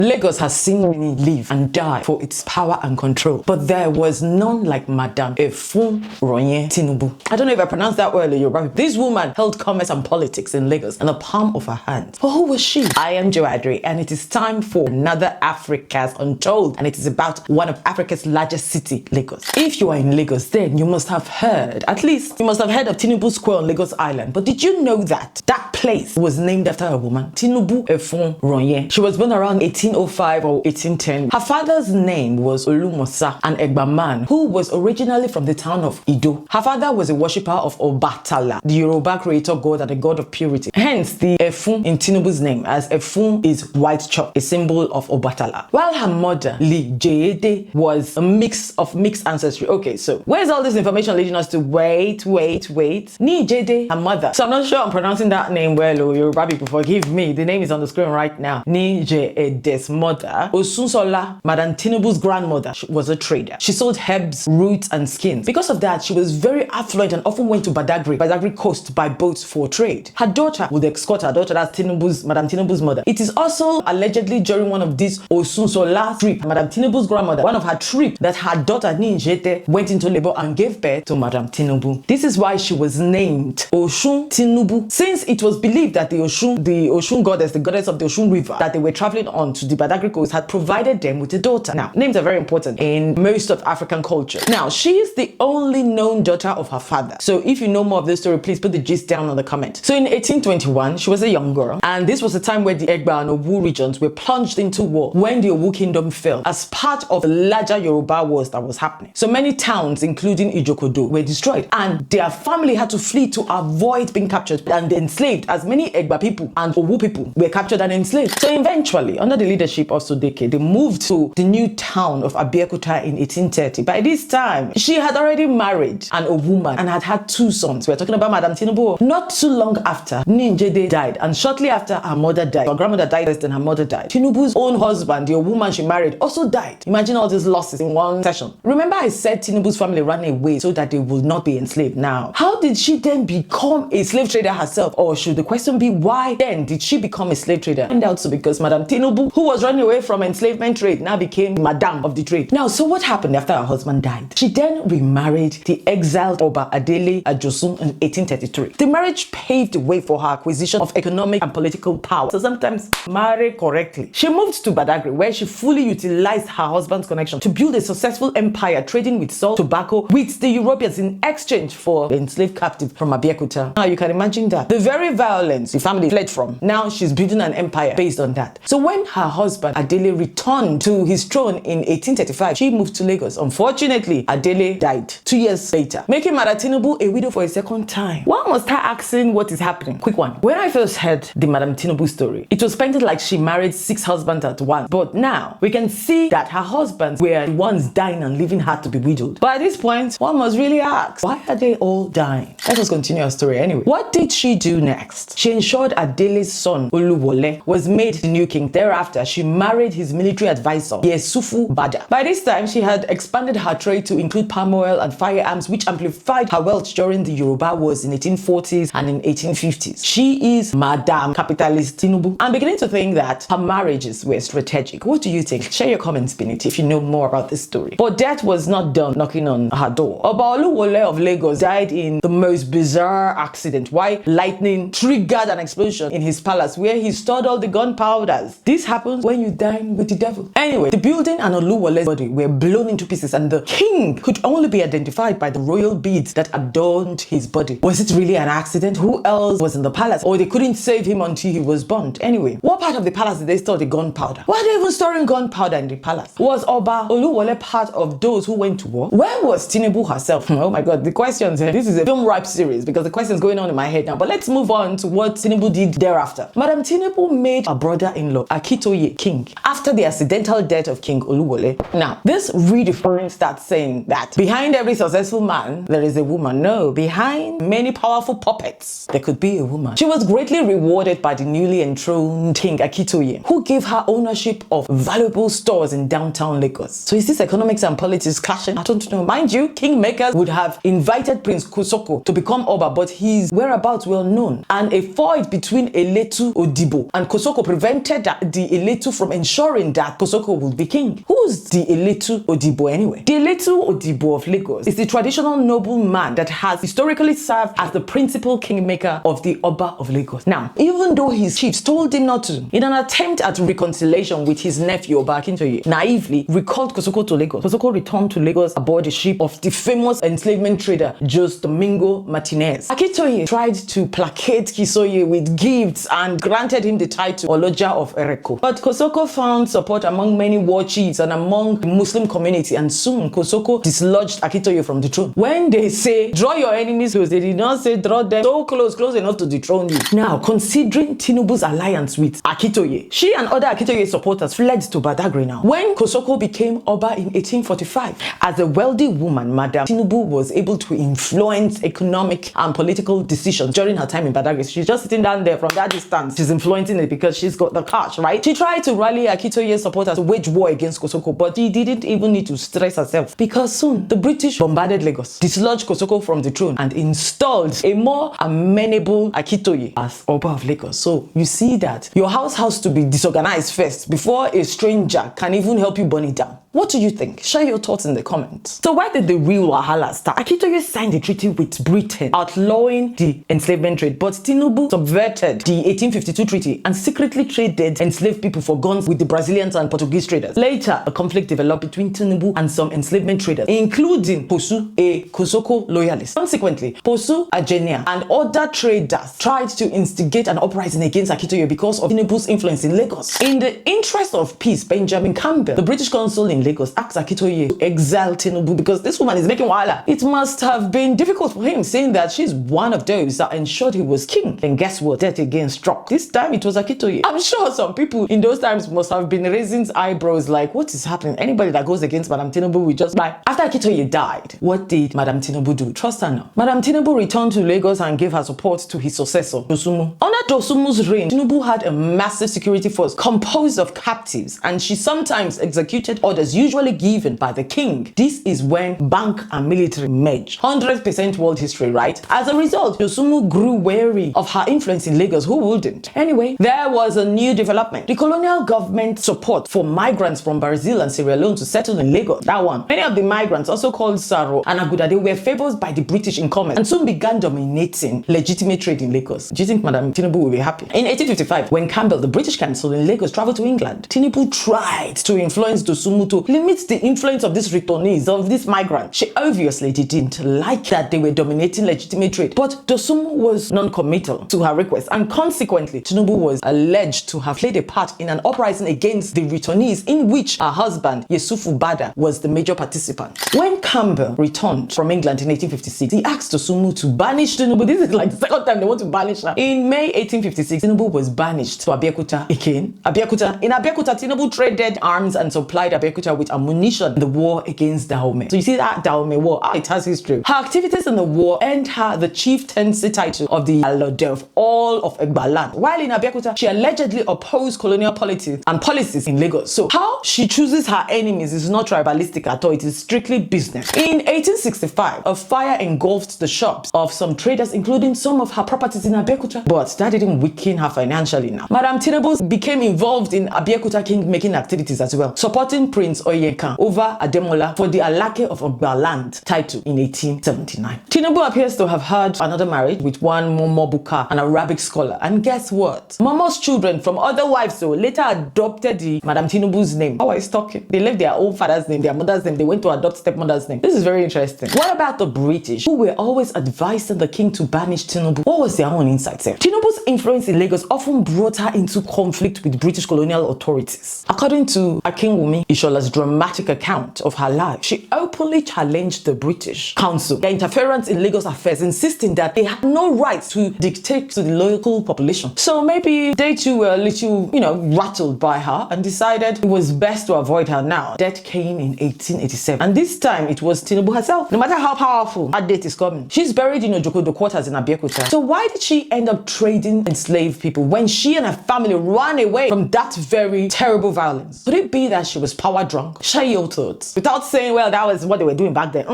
Lagos has seen many live and die for its power and control, but there was none like Madam Efunroye Tinubu. I don't know if I pronounced that well in Yoruba. This woman held commerce and politics in Lagos in the palm of her hand. But who was she? I am Joadri, and it is time for another Africa's Untold, and it is about one of Africa's largest city, Lagos. If you are in Lagos, then you must have heard, at least you must have heard of Tinubu Square on Lagos Island. But did you know that that place was named after a woman, Tinubu Efunroye? She was born around 1805 or 1810. Her father's name was Olumosa, an Egba man who was originally from the town of Ido. Her father was a worshipper of Obatala, the Yoruba creator god and the god of purity. Hence the Efun in Tinubu's name, as Efun is white chalk, a symbol of Obatala. While her mother, Iyalode, was a mix of mixed ancestry. Okay, so where's all this information leading us to? Wait. Iyalode, her mother. So I'm not sure I'm pronouncing that name well, or Yoruba people forgive me. The name is on the screen right now. Iyalude's mother, Osunsola, Madam Tinubu's grandmother, was a trader. She sold herbs, roots, and skins. Because of that, she was very affluent and often went to Badagry coast by boats for trade. Her daughter would escort her daughter, that's Madam Tinubu's mother. It is also allegedly during one of these Osunsola's trip, Madam Tinubu's grandmother, one of her trips, that her daughter Iyalode went into labor and gave birth to Madam Tinubu. This is why she was named Osun Tinubu, since it was believed that the Osun goddess, the goddess of the Osun River, that they were traveling on to the Badagry coast, had provided them with a daughter. Now, names are very important in most of African culture. Now, she is the only known daughter of her father. So if you know more of this story, please put the gist down on the comment. So in 1821, she was a young girl, and this was the time where the Egba and Owu regions were plunged into war when the Owu kingdom fell as part of the larger Yoruba wars that was happening. So many towns, including Ijokodo, were destroyed, and their family had to flee to avoid being captured and enslaved, as many Egba people and Owu people were captured and enslaved. So eventually, under the leadership of Sodeke, they moved to the new town of Abeokuta in 1830. By this time, she had already married an Owu man and had had 2 sons. We're talking about Madam Tinubu. Not too long after, Iyalode died, and shortly after, her mother died. Her grandmother died first, then her mother died. Tinubu's own husband, the Owu man she married, also died. Imagine all these losses in one session. Remember I said Tinubu's family ran away so that they would not be enslaved. Now, how did she then become a slave trader herself? Or should the question be, why then did she become a slave trader? And also because Madam Tinubu, who was running away from enslavement trade, now became Madam of the trade. Now, so what happened after her husband died? She then remarried the exiled Oba Akitoye Ajosun in 1833. The marriage paved the way for her acquisition of economic and political power. So sometimes marry correctly. She moved to Badagry, where she fully utilized her husband's connection to build a successful empire, trading with salt, tobacco with the Europeans in exchange for the enslaved captive from Abeokuta. Now you can imagine that. The very violence the family fled from, now she's building an empire based on that. So when her husband Adele returned to his throne in 1835, she moved to Lagos. Unfortunately, Adele died 2 years later, making Madam Tinubu a widow for a second time. One must start asking what is happening. Quick one. When I first heard the Madam Tinubu story, it was painted like she married 6 husbands at once. But now we can see that her husbands were the ones dying and leaving her to be widowed. But at this point, one must really ask, why are they all dying? Let us continue our story anyway. What did she do next? She ensured Adele's son, Oluwole, was made the new king. Thereafter, she married his military advisor, Yesufu Bada. By this time, she had expanded her trade to include palm oil and firearms, which amplified her wealth during the Yoruba wars in 1840s and in 1850s. She is Madam Capitalist Tinubu. I'm beginning to think that her marriages were strategic. What do you think? Share your comments beneath if you know more about this story. But death was not done knocking on her door. Oba Oluwole of Lagos died in the most bizarre accident while lightning triggered an explosion in his palace where he stored all the gunpowders. This happens when you dine with the devil. Anyway, the building and Oluwole's body were blown into pieces, and the king could only be identified by the royal beads that adorned his body. Was it really an accident? Who else was in the palace? Or they couldn't save him until he was burnt? Anyway, what part of the palace did they store the gunpowder? Why are they even storing gunpowder in the palace? Was Oba Oluwole part of those who went to war? Where was Tinubu herself? Oh my god, the questions here. This is a film ripe series because the questions going on in my head now. But let's move on to what Tinubu did thereafter. Madam Tinubu made her brother-in-law Akitoye king after the accidental death of King Oluwole. Now, this redefines that saying that behind every successful man, there is a woman. No, behind many powerful puppets, there could be a woman. She was greatly rewarded by the newly enthroned King Akitoye, who gave her ownership of valuable stores in downtown Lagos. So is this economics and politics clashing? I don't know. Mind you, kingmakers would have invited Prince Kosoko to become Oba, but his whereabouts were known. And a fight between Eletu Odibo and Kosoko prevented the Eletu from ensuring that Kosoko would be king. Who's the Eletu Odibo anyway? The Eletu Odibo of Lagos is the traditional nobleman that has historically served as the principal kingmaker of the Oba of Lagos. Now, even though his chiefs told him not to, in an attempt at reconciliation with his nephew Oba Akitoye, naively recalled Kosoko to Lagos. Kosoko returned to Lagos aboard the ship of the famous enslavement trader Jose Domingo Martinez. Akitoye tried to placate Kisoye with gifts and granted him the title Oloja of Ereko. But Kosoko found support among many war chiefs and among the Muslim community, and soon Kosoko dislodged Akitoye from the throne. When they say draw your enemies close, they did not say draw them so close enough to dethrone you. Now, considering Tinubu's alliance with Akitoye, she and other Akitoye supporters fled to Badagry now. When Kosoko became Oba in 1845, as a wealthy woman, Madam Tinubu was able to influence economic and political decisions during her time in Badagry. She's just sitting down there from that distance. She's influencing it because she's got the cash, right? She tried to rally Akitoye's supporters to wage war against Kosoko, but she didn't even need to stress herself because soon the British bombarded Lagos, dislodged Kosoko from the throne, and installed a more amenable Akitoye as Oba of Lagos. So you see that your house has to be disorganized first before a stranger can even help you burn it down. What do you think? Share your thoughts in the comments. So why did the real wahala start? Akitoye signed a treaty with Britain outlawing the enslavement trade, but Tinubu subverted the 1852 treaty and secretly traded enslaved people for guns with the Brazilians and Portuguese traders. Later, a conflict developed between Tinubu and some enslavement traders, including Posu, a Kosoko loyalist. Consequently, Posu, Ajenia, and other traders tried to instigate an uprising against Akitoye because of Tinubu's influence in Lagos. In the interest of peace, Benjamin Campbell, the British consul in Lagos, asked Akitoye to exile Tinubu because this woman is making wahala. It must have been difficult for him, saying that she's one of those that ensured he was king. And guess what? Death again struck. This time it was Akitoye. I'm sure some people in those times must have been raising eyebrows like, what is happening? Anybody that goes against Madam Tinubu will just buy. After Akitoye died, what did Madam Tinubu do? Trust her now. Madam Tinubu returned to Lagos and gave her support to his successor, Dosumu. Under Dosumu's reign, Tinubu had a massive security force composed of captives, and she sometimes executed orders usually given by the king. This is when bank and military merge. 100% world history, right? As a result, Dosumu grew wary of her influence in Lagos. Who wouldn't? Anyway, there was a new development. The colonial government support for migrants from Brazil and Sierra Leone to settle in Lagos. That one. Many of the migrants, also called Saro and Agudade, were favored by the British in commerce and soon began dominating legitimate trade in Lagos. Do you think Madam Tinubu will be happy? In 1855, when Campbell, the British consul in Lagos, traveled to England, Tinubu tried to influence Dosumu to limit the influence of these returnees, of these migrants. She obviously didn't like that they were dominating legitimate trade, but Dosumu was non-committal to her request, and consequently, Tinubu was alleged to have played a part in an uprising against the returnees in which her husband, Yusufu Bada, was the major participant. When Campbell returned from England in 1856, he asked Dosumu to banish Tinubu. This is like the second time they want to banish her. In May 1856, Tinubu was banished to Abeokuta again. In Abeokuta, Tinubu traded arms and supplied Abeokuta with ammunition in the war against Dahomey. So you see that Dahomey war, it has history. Her activities in the war earned her the chieftaincy title of the Iyalode of all of Egbaland. While in Abeokuta, she allegedly opposed colonial politics and policies in Lagos. So how she chooses her enemies is not tribalistic at all, it is strictly business. In 1865, a fire engulfed the shops of some traders, including some of her properties in Abeokuta, but that didn't weaken her financially now. Madam Tinubu became involved in Abeokuta king-making activities as well, supporting Prince Oyekan over Ademola for the Alake of Ogbaland title in 1879. Tinubu appears to have had another marriage with one Momo Buka, an Arabic scholar. And guess what? Momo's children from other wives so later adopted the Madam Tinubu's name. How are you talking? They left their own father's name, their mother's name. They went to adopt stepmother's name. This is very interesting. What about the British, who were always advising the king to banish Tinubu? What was their own insights there? Tinubu's influence in Lagos often brought her into conflict with British colonial authorities. According to Akinwumi Ishola's dramatic account of her life, she openly challenged the British Council, their interference in Lagos affairs, insisting that they had no right to dictate to the local population. So maybe they too were a little, rattled by her and decided it was best to avoid her now. Death came in 1887, and this time it was Tinubu herself. No matter how powerful, her date is coming. She's buried in Ojokodo quarters in Abeokuta. So why did she end up trading enslaved people when she and her family ran away from that very terrible violence? Could it it be that she was power drunk? Share your thoughts. Without saying, well, that was what they were doing back then.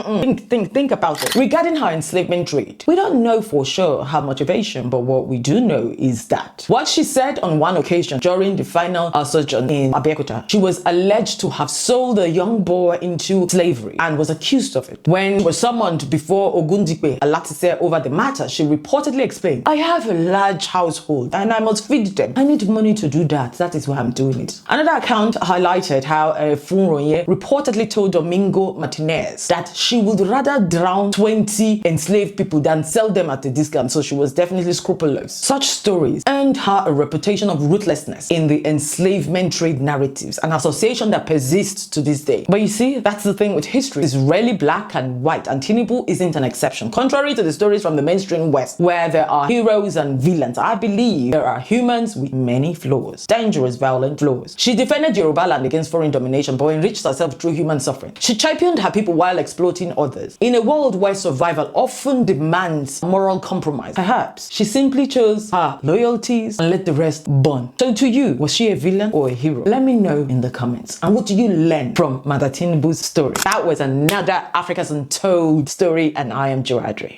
Think about it. Regarding her enslavement trade, we don't know for sure her motivation, but what we do know is that what she said on one occasion during the final sojourn in Abeokuta, she was alleged to have sold a young boy into slavery and was accused of it. When she was summoned before Ogundipe Alatise over the matter, she reportedly explained, I have a large household and I must feed them. I need money to do that. That is why I'm doing it. Another account highlighted how Efunroye reportedly told Domingo Martinez that she would rather drown 20 enslaved people than sell them at a discount, so she was definitely scrupulous. Such stories earned her a reputation of ruthlessness in the enslavement trade narratives, an association that persists to this day. But you see, that's the thing with history. It's rarely black and white, and Tinubu isn't an exception. Contrary to the stories from the mainstream West, where there are heroes and villains, I believe there are humans with many flaws, dangerous, violent flaws. She defended Yoruba land against foreign domination, but enriched herself through human suffering. She championed her people while exploiting others. In a world where survival often demands moral compromise, perhaps she simply chose her loyalties and let the rest burn. So to you, was she a villain or a hero? Let me know in the comments. And what do you learn from Madam Tinubu's story? That was another Africa's Untold story, and I am Joadri.